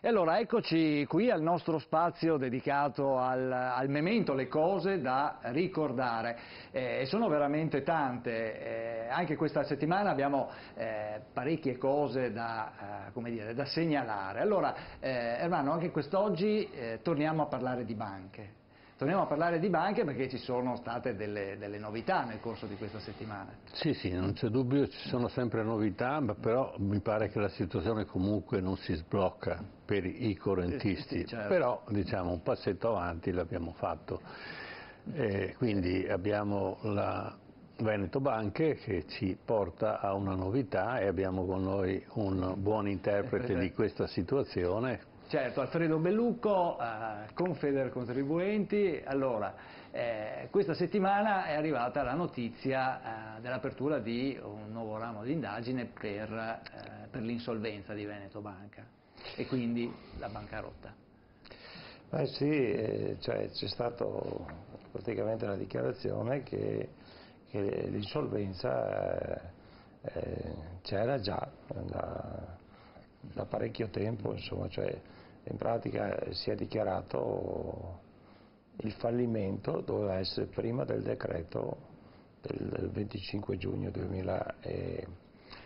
E allora eccoci qui al nostro spazio dedicato al memento, le cose da ricordare. Sono veramente tante, anche questa settimana abbiamo parecchie cose da, come dire, da segnalare. Allora, Ermanno, anche quest'oggi torniamo a parlare di banche. Torniamo a parlare di banche perché ci sono state delle novità nel corso di questa settimana. Sì, sì, non c'è dubbio, ci sono sempre novità, ma però mi pare che la situazione comunque non si sblocca per i correntisti, Sì, certo. Però diciamo un passetto avanti l'abbiamo fatto. Quindi abbiamo la Veneto Banche che ci porta a una novità e abbiamo con noi un buon interprete di questa situazione. Certo, Alfredo Bellucco, Confedercontribuenti. Allora, questa settimana è arrivata la notizia dell'apertura di un nuovo ramo di indagine per l'insolvenza di Veneto Banca e quindi la bancarotta. Sì, cioè, c'è stata praticamente la dichiarazione che l'insolvenza c'era già da parecchio tempo, insomma, cioè, in pratica si è dichiarato il fallimento, doveva essere prima del decreto del 25 giugno 2017.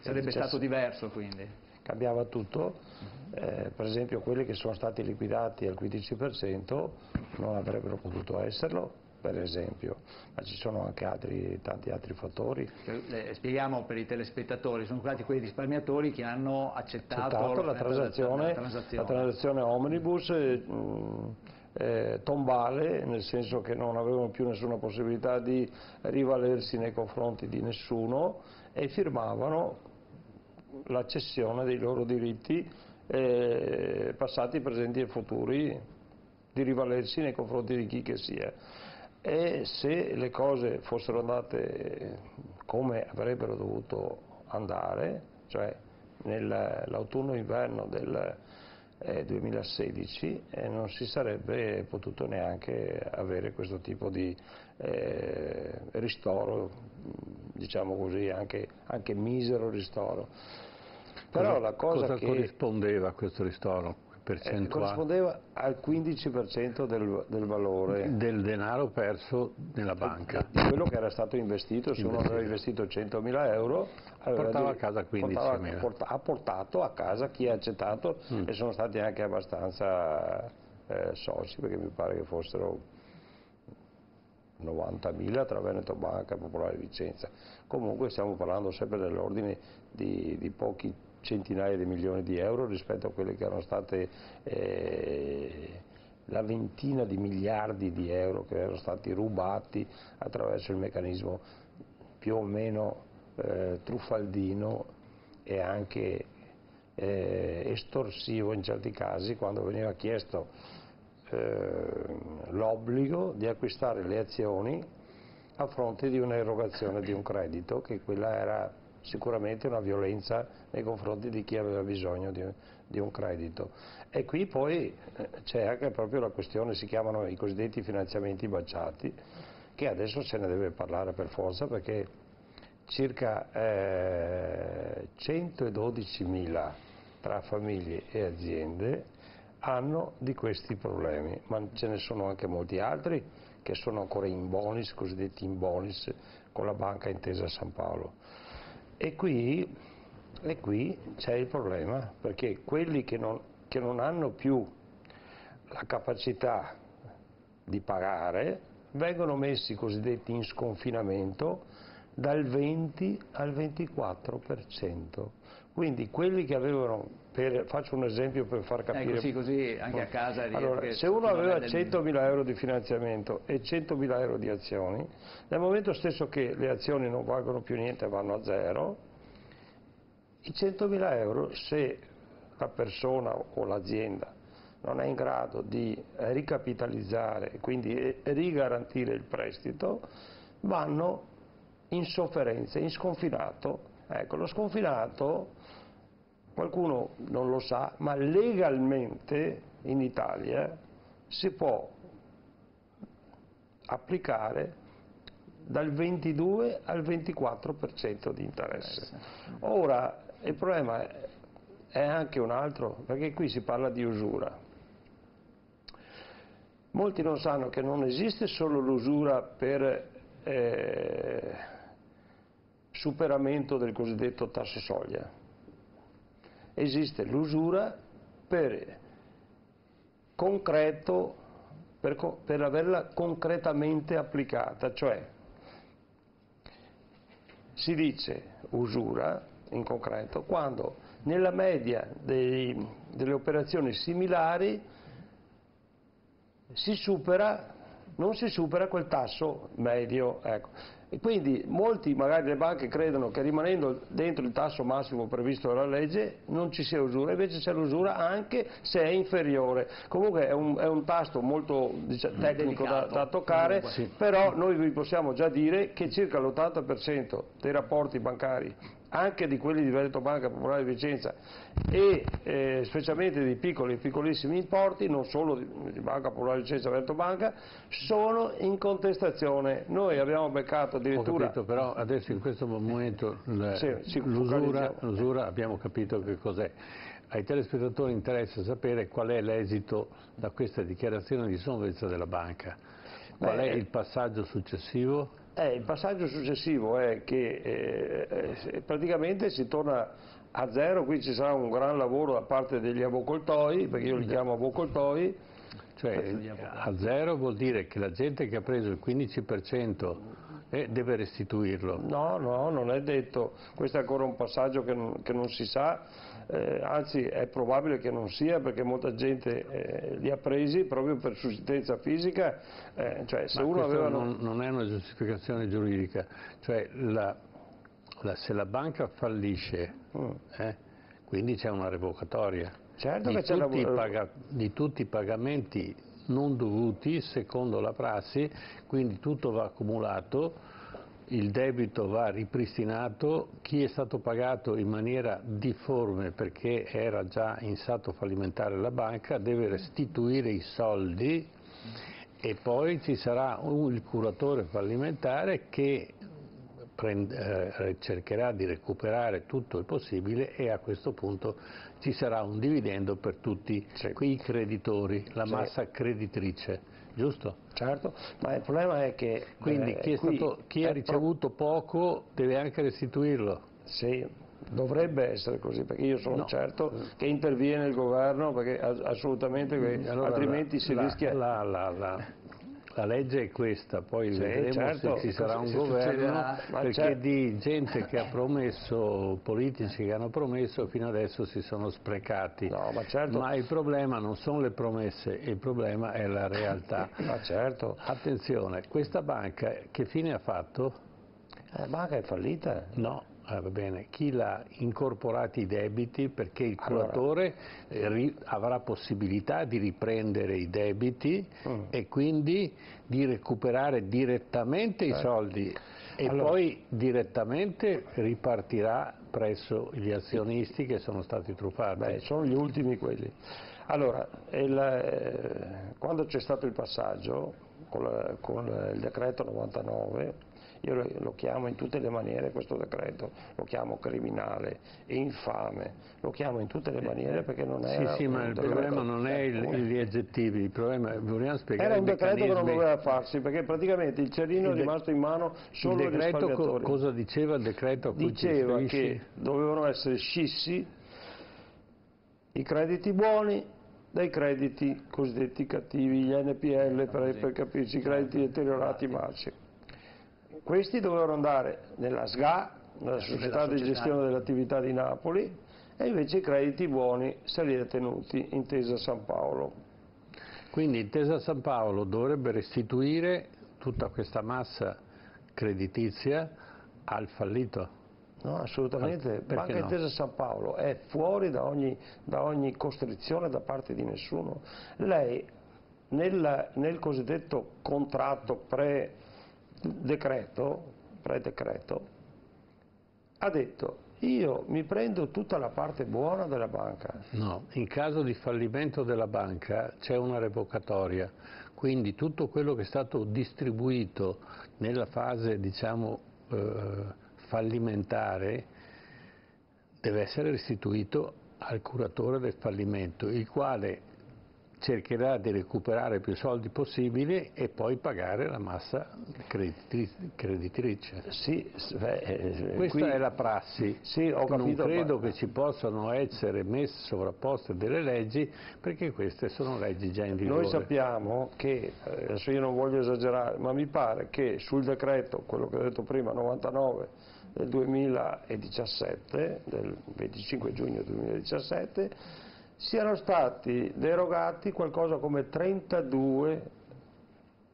Sarebbe stato diverso quindi? Cambiava tutto, per esempio quelli che sono stati liquidati al 15% non avrebbero potuto esserlo, per esempio, ma ci sono anche tanti altri fattori. Spieghiamo per i telespettatori, sono stati quei risparmiatori che hanno accettato la transazione omnibus tombale, nel senso che non avevano più nessuna possibilità di rivalersi nei confronti di nessuno e firmavano la cessione dei loro diritti passati, presenti e futuri di rivalersi nei confronti di chi che sia. E se le cose fossero andate come avrebbero dovuto andare, cioè nell'autunno-inverno del 2016, non si sarebbe potuto neanche avere questo tipo di ristoro, diciamo così, anche misero ristoro. Però la cosa che corrispondeva a questo ristoro? Corrispondeva al 15% del valore del denaro perso nella banca, di quello che era stato investito. Se uno aveva investito 100.000 euro portava a casa 15.000, ha portato a casa chi ha accettato e sono stati anche abbastanza soci, perché mi pare che fossero 90.000 tra Veneto Banca e Popolare Vicenza. Comunque stiamo parlando sempre dell'ordine di pochi centinaia di milioni di euro rispetto a quelle che erano state la ventina di miliardi di euro che erano stati rubati attraverso il meccanismo più o meno truffaldino e anche estorsivo in certi casi, quando veniva chiesto l'obbligo di acquistare le azioni a fronte di un'erogazione di un credito, che quella era sicuramente una violenza nei confronti di chi aveva bisogno di un credito. E qui poi c'è anche proprio la questione, si chiamano i cosiddetti finanziamenti baciati, che adesso se ne deve parlare per forza, perché circa 112.000 tra famiglie e aziende hanno di questi problemi, ma ce ne sono anche molti altri che sono ancora in bonis, cosiddetti in bonis, con la Banca Intesa San Paolo. E qui c'è il problema, perché quelli che non hanno più la capacità di pagare vengono messi i cosiddetti in sconfinamento dal 20 al 24%. Quindi quelli che avevano, faccio un esempio per far capire. Così anche a casa. Allora, se uno aveva 100.000 euro di finanziamento e 100.000 euro di azioni, nel momento stesso che le azioni non valgono più niente, vanno a zero, i 100.000 euro, se la persona o l'azienda non è in grado di ricapitalizzare e quindi rigarantire il prestito, vanno in sofferenza, in sconfinato. Ecco, lo sconfinato, qualcuno non lo sa, ma legalmente in Italia si può applicare dal 22 al 24% di interesse. Ora, il problema è anche un altro, perché qui si parla di usura. Molti non sanno che non esiste solo l'usura per superamento del cosiddetto tasso soglia, esiste l'usura per concreto, per averla concretamente applicata, cioè si dice usura in concreto quando nella media delle operazioni similari non si supera quel tasso medio, ecco. E quindi molti, magari le banche, credono che rimanendo dentro il tasso massimo previsto dalla legge non ci sia usura, invece c'è l'usura anche se è inferiore. Comunque è un tasto molto tecnico da toccare, sì. però noi vi possiamo già dire che circa l'80% dei rapporti bancari, anche di quelli di Veneto Banca Popolare di Vicenza e specialmente di piccoli e piccolissimi importi, non solo di Banca Popolare di Vicenza e Veneto Banca, sono in contestazione. Noi abbiamo beccato addirittura... Ho capito, però adesso in questo momento Sì, l'usura abbiamo capito che cos'è. Ai telespettatori interessa sapere qual è l'esito da questa dichiarazione di solvenza della banca. Qual è il passaggio successivo? Il passaggio successivo è che praticamente si torna a zero, qui ci sarà un gran lavoro da parte degli avocoltoi, perché io li chiamo avocoltoi. Cioè a zero vuol dire che la gente che ha preso il 15% deve restituirlo. No, non è detto, questo è ancora un passaggio che non si sa, anzi è probabile che non sia, perché molta gente li ha presi proprio per sussistenza fisica, cioè se Ma uno aveva... non è una giustificazione giuridica, cioè se la banca fallisce, quindi c'è una revocatoria Certo di, che c'è di tutti i pagamenti non dovuti secondo la prassi, quindi tutto va accumulato, il debito va ripristinato, chi è stato pagato in maniera difforme perché era già in stato fallimentare la banca deve restituire i soldi e poi ci sarà il curatore fallimentare che cercherà di recuperare tutto il possibile e a questo punto ci sarà un dividendo per tutti quei creditori, la massa creditrice, giusto? Certo, ma il problema è che... Quindi chi ha ricevuto poco deve anche restituirlo. Sì, dovrebbe essere così, perché io sono certo che interviene il governo, perché assolutamente, allora altrimenti si rischia... La legge è questa, poi vedremo certo, se ci sarà un governo, perché di gente che ha promesso, politici che hanno promesso, fino adesso si sono sprecati. No, ma certo. Ma il problema non sono le promesse, il problema è la realtà. Ma certo. Attenzione, questa banca che fine ha fatto? La banca è fallita? No. Va bene, chi l'ha incorporati i debiti perché il curatore avrà possibilità di riprendere i debiti e quindi di recuperare direttamente i soldi e poi direttamente ripartirà presso gli azionisti che sono stati truffati. Sono gli ultimi quelli. Allora, quando c'è stato il passaggio con il decreto 99, io lo chiamo in tutte le maniere questo decreto, lo chiamo criminale, infame, lo chiamo in tutte le maniere perché non era... Sì, ma il problema non è gli aggettivi, il problema vogliamo spiegare. Era un decreto che non doveva farsi, perché praticamente il cerino è rimasto in mano solo ai risparmiatori. Cosa diceva il decreto a cui diceva che dovevano essere scissi i crediti buoni dai crediti cosiddetti cattivi, gli NPL per capirci, i crediti deteriorati marci. Questi dovevano andare nella SGA, nella società di gestione dell'attività di Napoli, e invece i crediti buoni se li ha tenuti Intesa San Paolo. Quindi Intesa San Paolo dovrebbe restituire tutta questa massa creditizia al fallito? No, assolutamente. Banca Intesa San Paolo è fuori da ogni costrizione da parte di nessuno. Lei nel cosiddetto contratto predecreto ha detto: io mi prendo tutta la parte buona della banca. No, in caso di fallimento della banca c'è una revocatoria, quindi tutto quello che è stato distribuito nella fase, diciamo, fallimentare deve essere restituito al curatore del fallimento, il quale cercherà di recuperare più soldi possibili e poi pagare la massa creditrice. Sì, Questa è la prassi. Sì, ho Non capito, credo che ci possano essere sovrapposte delle leggi, perché queste sono leggi già in vigore. Noi sappiamo che, adesso io non voglio esagerare, ma mi pare che sul decreto, quello che ho detto prima, 99 del 2017, del 25 giugno 2017, siano stati derogati qualcosa come 32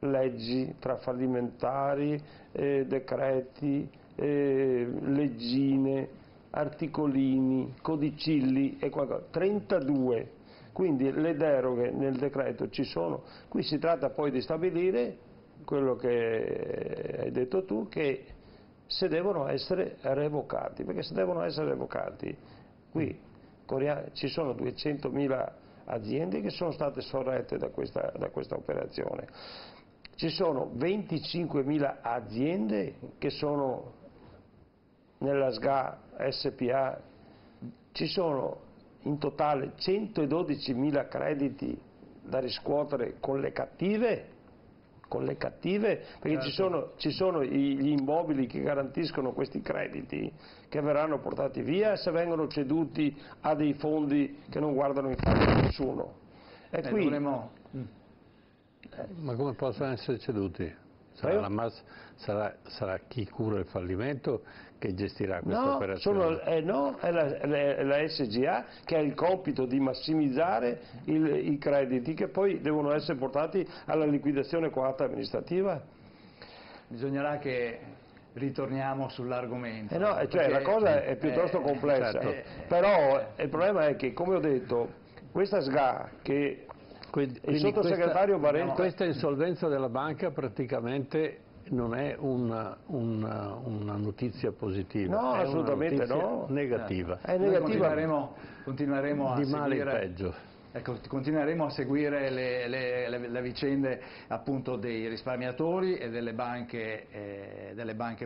leggi tra fallimentari, decreti, leggine, articolini, codicilli e qualcosa, 32. Quindi le deroghe nel decreto ci sono. Qui si tratta poi di stabilire quello che hai detto tu, che se devono essere revocati, perché se devono essere revocati, qui ci sono 200.000 aziende che sono state sorrette da questa operazione, ci sono 25.000 aziende che sono nella SGA SPA, ci sono in totale 112.000 crediti da riscuotere con le cattive, perché certo. ci sono gli immobili che garantiscono questi crediti che verranno portati via se vengono ceduti a dei fondi che non guardano in faccia a nessuno. E qui dovremo... Ma come possono essere ceduti? Sarà chi cura il fallimento che gestirà questa operazione? No, è la SGA che ha il compito di massimizzare i crediti che poi devono essere portati alla liquidazione coatta amministrativa. Bisognerà che ritorniamo sull'argomento. La cosa è piuttosto complessa, certo. però il problema è che, come ho detto, questa SGA che il sottosegretario Baretta... Questa insolvenza della banca praticamente non è una notizia positiva, no, è assolutamente una notizia no. negativa. È negativa. Noi continueremo a di male in seguire... peggio. Ecco, continueremo a seguire le vicende appunto dei risparmiatori e delle banche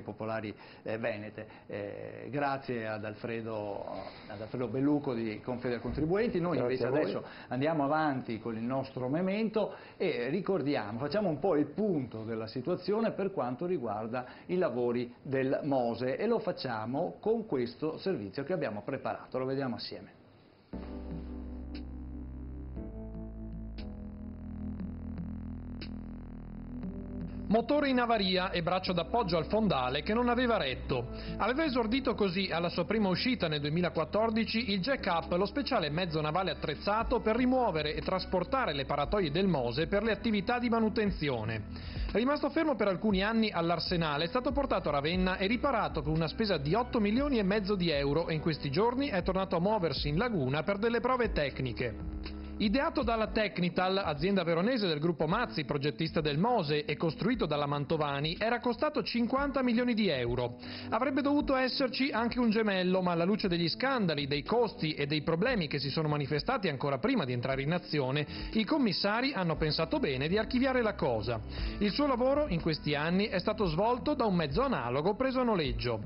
popolari venete. Grazie ad Alfredo Belluco di Confedercontribuenti. Noi invece adesso andiamo avanti con il nostro memento e ricordiamo, facciamo un po' il punto della situazione per quanto riguarda i lavori del Mose e lo facciamo con questo servizio che abbiamo preparato. Lo vediamo assieme. Motore in avaria e braccio d'appoggio al fondale che non aveva retto. Aveva esordito così alla sua prima uscita nel 2014 il Jack-Up, lo speciale mezzo navale attrezzato per rimuovere e trasportare le paratoie del Mose per le attività di manutenzione. Rimasto fermo per alcuni anni all'Arsenale, è stato portato a Ravenna e riparato con una spesa di 8 milioni e mezzo di euro e in questi giorni è tornato a muoversi in laguna per delle prove tecniche. Ideato dalla Tecnital, azienda veronese del gruppo Mazzi, progettista del Mose, e costruito dalla Mantovani, era costato 50 milioni di euro. Avrebbe dovuto esserci anche un gemello, ma alla luce degli scandali, dei costi e dei problemi che si sono manifestati ancora prima di entrare in azione, i commissari hanno pensato bene di archiviare la cosa. Il suo lavoro, in questi anni, è stato svolto da un mezzo analogo preso a noleggio.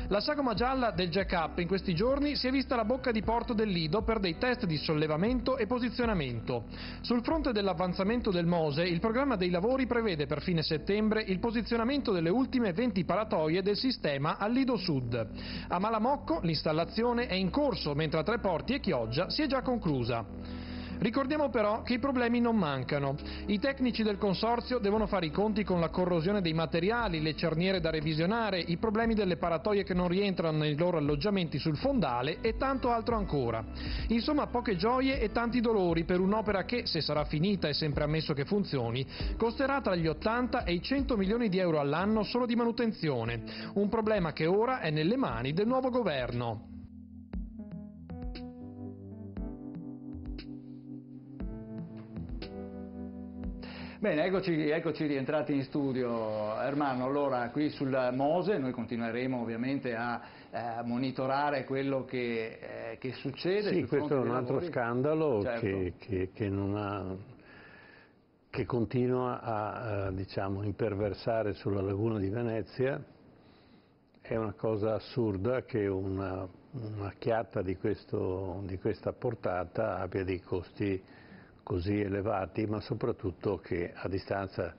La sagoma gialla del Jack-Up in questi giorni si è vista alla bocca di porto del Lido per dei test di sollevamento e posizionamento. Sul fronte dell'avanzamento del Mose, il programma dei lavori prevede per fine settembre il posizionamento delle ultime 20 paratoie del sistema al Lido Sud. A Malamocco l'installazione è in corso, mentre a Treporti e Chioggia si è già conclusa. Ricordiamo però che i problemi non mancano. I tecnici del consorzio devono fare i conti con la corrosione dei materiali, le cerniere da revisionare, i problemi delle paratoie che non rientrano nei loro alloggiamenti sul fondale e tanto altro ancora. Insomma, poche gioie e tanti dolori per un'opera che, se sarà finita e sempre ammesso che funzioni, costerà tra gli 80 e i 100 milioni di euro all'anno solo di manutenzione. Un problema che ora è nelle mani del nuovo governo. Bene, eccoci rientrati in studio. Ermanno, allora qui sul Mose noi continueremo ovviamente a monitorare quello che succede. Sì, questo è un altro scandalo, certo, che continua a diciamo, imperversare sulla laguna di Venezia è una cosa assurda che una chiatta di questa portata abbia dei costi così elevati, ma soprattutto che a distanza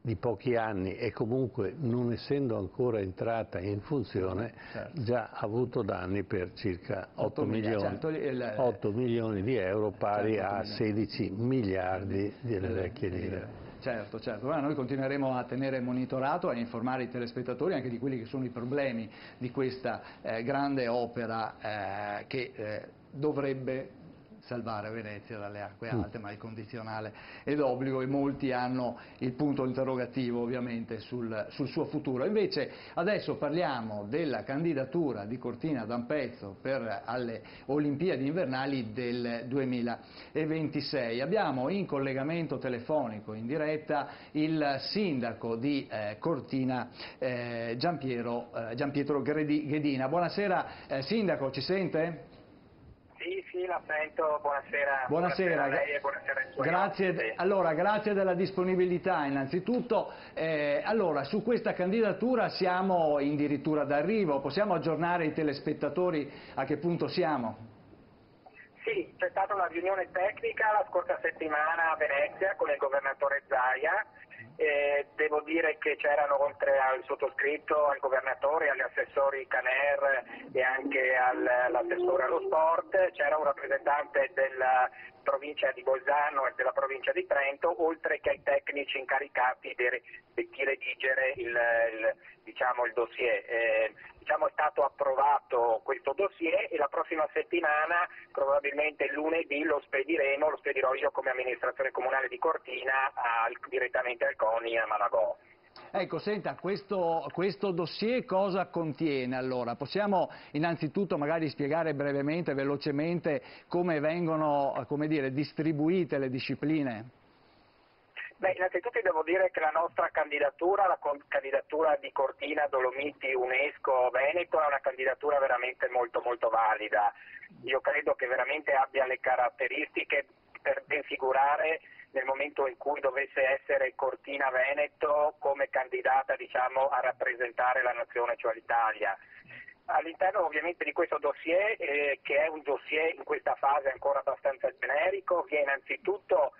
di pochi anni e comunque non essendo ancora entrata in funzione, certo. già ha avuto danni per circa 8 milioni di euro, pari certo, a 16 miliardi delle vecchie lire. Certo, certo. Ora noi continueremo a tenere monitorato e a informare i telespettatori anche di quelli che sono i problemi di questa grande opera che dovrebbe salvare Venezia dalle acque alte, ma il condizionale è d'obbligo e molti hanno il punto interrogativo ovviamente sul suo futuro. Invece adesso parliamo della candidatura di Cortina d'Ampezzo per alle Olimpiadi invernali del 2026. Abbiamo in collegamento telefonico in diretta il sindaco di Cortina, Gianpietro Ghedina. Buonasera sindaco, ci sente? Sì, la sento, buonasera. Buonasera A lei e buonasera ai suoi grazie, ospiti. allora, grazie della disponibilità innanzitutto. Allora, su questa candidatura siamo addirittura d'arrivo, possiamo aggiornare i telespettatori a che punto siamo? Sì, c'è stata una riunione tecnica la scorsa settimana a Venezia con il governatore Zaia. Devo dire che c'erano, oltre al sottoscritto, al governatore, agli assessori Caner e anche all'assessore allo sport, c'era un rappresentante della provincia di Bolzano e della provincia di Trento, oltre che ai tecnici incaricati di redigere il dossier. È stato approvato questo dossier e la prossima settimana, probabilmente lunedì, lo spedirò io come amministrazione comunale di Cortina direttamente al CONI a Malagò. Ecco, senta, questo dossier cosa contiene allora? Possiamo innanzitutto magari spiegare brevemente, velocemente, come vengono, distribuite le discipline? Beh, innanzitutto devo dire che la nostra candidatura, la candidatura di Cortina Dolomiti UNESCO Veneto, è una candidatura veramente molto molto valida. Io credo che veramente abbia le caratteristiche per ben figurare nel momento in cui dovesse essere Cortina Veneto come candidata, a rappresentare la nazione, cioè l'Italia. All'interno ovviamente di questo dossier, che è un dossier in questa fase ancora abbastanza generico, vi è innanzitutto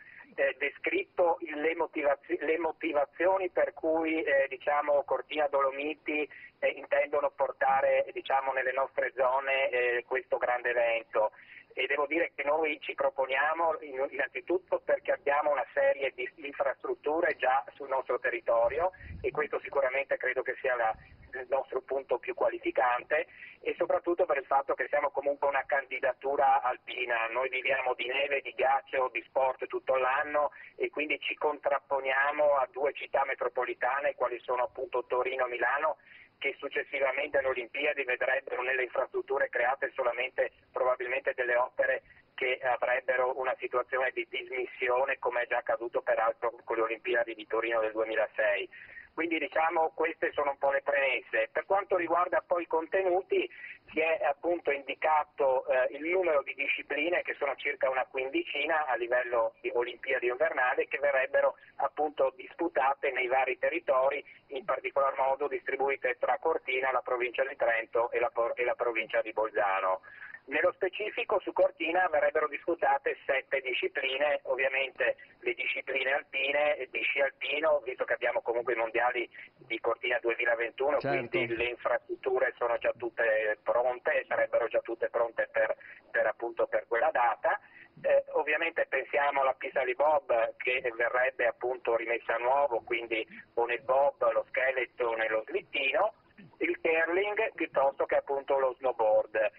descritto le motivazioni per cui Cortina Dolomiti intendono portare nelle nostre zone questo grande evento. E devo dire che noi ci proponiamo innanzitutto perché abbiamo una serie di infrastrutture già sul nostro territorio e questo sicuramente credo che sia il nostro punto più qualificante, e soprattutto per il fatto che siamo comunque una candidatura alpina. Noi viviamo di neve, di ghiaccio, di sport tutto l'anno e quindi ci contrapponiamo a due città metropolitane quali sono appunto Torino e Milano, che successivamente alle Olimpiadi vedrebbero nelle infrastrutture create solamente probabilmente delle opere che avrebbero una situazione di dismissione, come è già accaduto peraltro con le Olimpiadi di Torino del 2006. Quindi queste sono un po' le premesse. Per quanto riguarda poi i contenuti, si è appunto indicato il numero di discipline, che sono circa una quindicina a livello di Olimpiadi invernali, che verrebbero appunto disputate nei vari territori, in particolar modo distribuite tra Cortina, la provincia di Trento e la provincia di Bolzano. Nello specifico su Cortina verrebbero disputate 7 discipline, ovviamente le discipline alpine, di sci alpino, visto che abbiamo comunque i mondiali di Cortina 2021, certo. Quindi le infrastrutture sono già tutte pronte, sarebbero già tutte pronte per quella data. Ovviamente pensiamo alla pista di bob che verrebbe appunto rimessa a nuovo, quindi con il bob, lo skeleton e lo slittino, il curling piuttosto che appunto lo snowboard.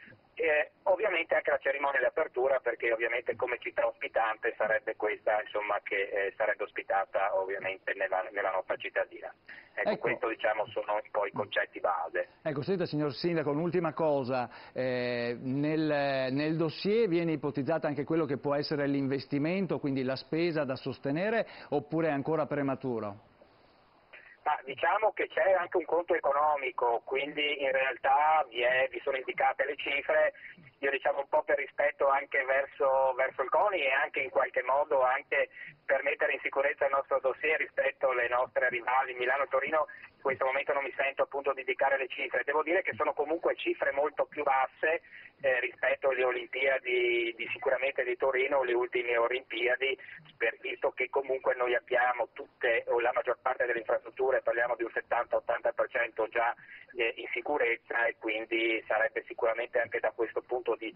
Ovviamente anche la cerimonia di apertura, perché ovviamente come città ospitante sarebbe questa che sarebbe ospitata ovviamente nella nostra cittadina. Ecco. Questo sono un po' i concetti base. Ecco, senta signor Sindaco, un'ultima cosa, nel dossier viene ipotizzata anche quello che può essere l'investimento, quindi la spesa da sostenere, oppure è ancora prematuro? Diciamo che c'è anche un conto economico, quindi in realtà vi sono indicate le cifre. Io un po' per rispetto anche verso il CONI e anche in qualche modo anche per mettere in sicurezza il nostro dossier rispetto alle nostre rivali Milano e Torino, in questo momento non mi sento appunto di indicare le cifre, devo dire che sono comunque cifre molto più basse rispetto alle Olimpiadi sicuramente di Torino o le ultime Olimpiadi, visto che comunque noi abbiamo tutte o la maggior parte delle infrastrutture, parliamo di un 70-80% già in sicurezza, e quindi sarebbe sicuramente anche da questo punto di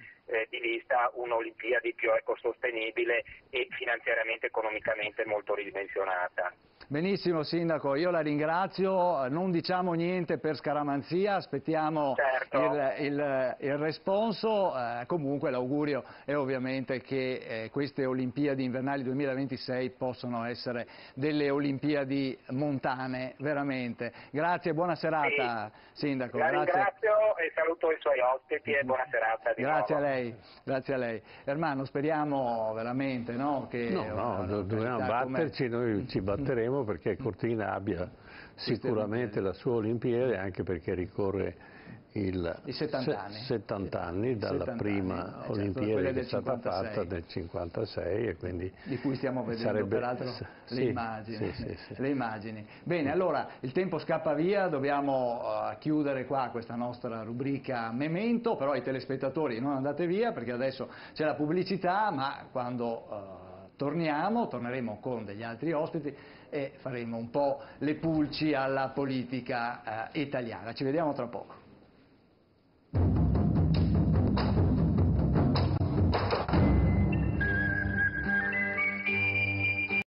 vista un'Olimpiadi più ecosostenibile e finanziariamente economicamente molto ridimensionata. Benissimo Sindaco, io la ringrazio, non diciamo niente per scaramanzia, aspettiamo certo. il responso, comunque l'augurio è ovviamente che queste Olimpiadi invernali 2026 possano essere delle Olimpiadi montane, veramente. Grazie, buona serata Sindaco. La grazie. ringrazio e saluto i suoi ospiti e buona serata di Grazie nuovo. a lei, grazie a lei. Ermanno, speriamo veramente, no, che dobbiamo batterci, noi ci batteremo perché Cortina abbia sicuramente la sua Olimpiade, anche perché ricorre i 70 anni dalla prima Olimpiade che è stata fatta nel 56 e quindi di cui stiamo vedendo peraltro le immagini. Bene, allora il tempo scappa via, dobbiamo chiudere qua questa nostra rubrica Memento, però i telespettatori non andate via perché adesso c'è la pubblicità, ma quando torneremo con degli altri ospiti e faremo un po' le pulci alla politica italiana. Ci vediamo tra poco.